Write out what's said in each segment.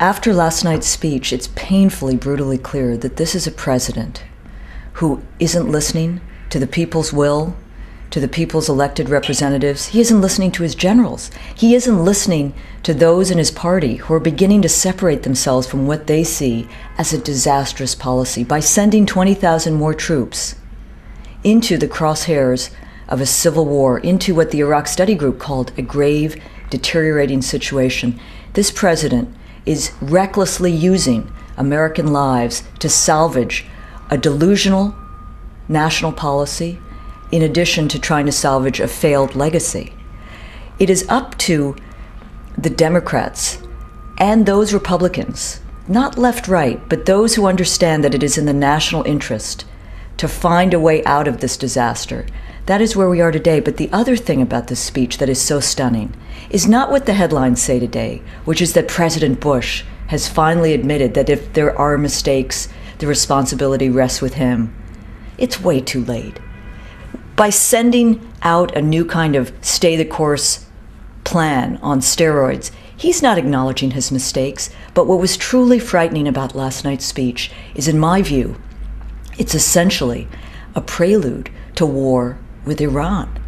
After last night's speech, it's painfully, brutally clear that this is a president who isn't listening to the people's will, to the people's elected representatives. He isn't listening to his generals. He isn't listening to those in his party who are beginning to separate themselves from what they see as a disastrous policy by sending 20,000 more troops into the crosshairs of a civil war, into what the Iraq Study Group called a grave, deteriorating situation. This president is recklessly using American lives to salvage a delusional national policy, in addition to trying to salvage a failed legacy. It is up to the Democrats and those Republicans, not left-right, but those who understand that it is in the national interest to find a way out of this disaster. That is where we are today. But the other thing about this speech that is so stunning is not what the headlines say today, which is that President Bush has finally admitted that if there are mistakes, the responsibility rests with him. It's way too late. By sending out a new kind of stay-the-course plan on steroids, he's not acknowledging his mistakes. But what was truly frightening about last night's speech is, in my view, it's essentially a prelude to war with Iran.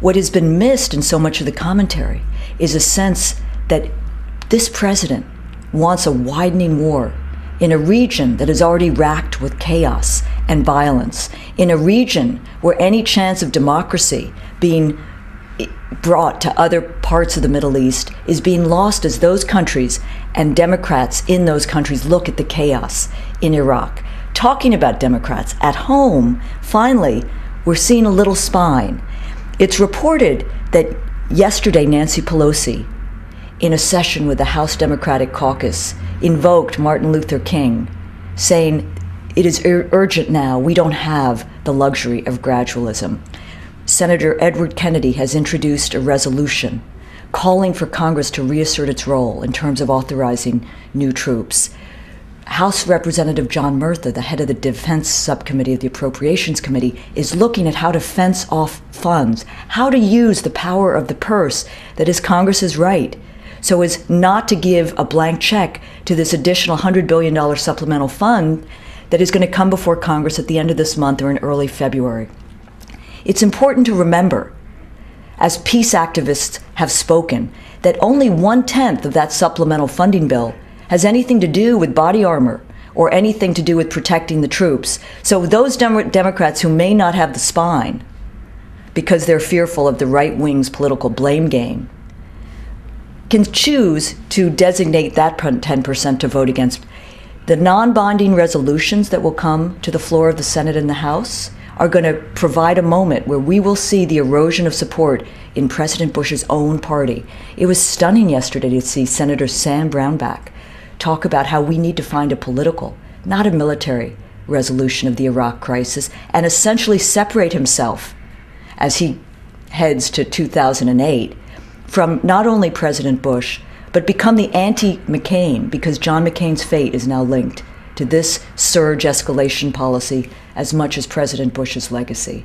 What has been missed in so much of the commentary is a sense that this president wants a widening war in a region that is already racked with chaos and violence, in a region where any chance of democracy being brought to other parts of the Middle East is being lost as those countries and Democrats in those countries look at the chaos in Iraq. Talking about Democrats at home, finally, we're seeing a little spine. It's reported that yesterday Nancy Pelosi, in a session with the House Democratic Caucus, invoked Martin Luther King, saying it is urgent now. We don't have the luxury of gradualism. Senator Edward Kennedy has introduced a resolution calling for Congress to reassert its role in terms of authorizing new troops. House Representative John Murtha, the head of the Defense Subcommittee of the Appropriations Committee, is looking at how to fence off funds, how to use the power of the purse that is Congress's right, so as not to give a blank check to this additional $100 billion supplemental fund that is going to come before Congress at the end of this month or in early February. It's important to remember, as peace activists have spoken, that only 1/10 of that supplemental funding bill has anything to do with body armor or anything to do with protecting the troops. So those Democrats who may not have the spine because they're fearful of the right wing's political blame game can choose to designate that 10% to vote against. The non-binding resolutions that will come to the floor of the Senate and the House are going to provide a moment where we will see the erosion of support in President Bush's own party. It was stunning yesterday to see Senator Sam Brownback talk about how we need to find a political, not a military, resolution of the Iraq crisis, and essentially separate himself as he heads to 2008 from not only President Bush, but become the anti-McCain, because John McCain's fate is now linked to this surge escalation policy as much as President Bush's legacy.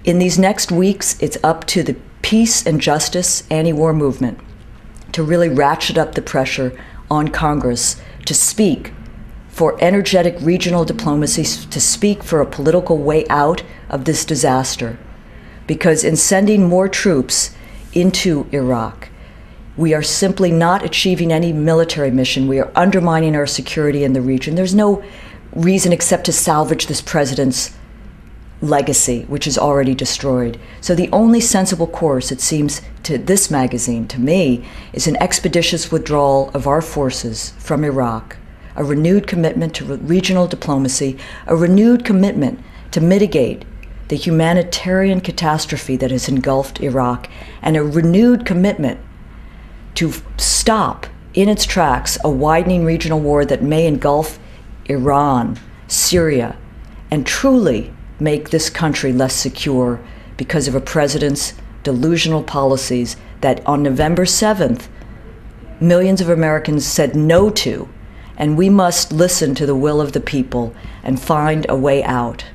In these next weeks, it's up to the peace and justice anti-war movement to really ratchet up the pressure on Congress to speak for energetic regional diplomacy, to speak for a political way out of this disaster. Because in sending more troops into Iraq, we are simply not achieving any military mission. We are undermining our security in the region. There's no reason except to salvage this president's legacy, which is already destroyed. So the only sensible course, it seems to this magazine, to me, is an expeditious withdrawal of our forces from Iraq, a renewed commitment to regional diplomacy, a renewed commitment to mitigate the humanitarian catastrophe that has engulfed Iraq, and a renewed commitment to stop in its tracks a widening regional war that may engulf Iran, Syria, and truly make this country less secure because of a president's delusional policies that on November 7th, millions of Americans said no to, and we must listen to the will of the people and find a way out.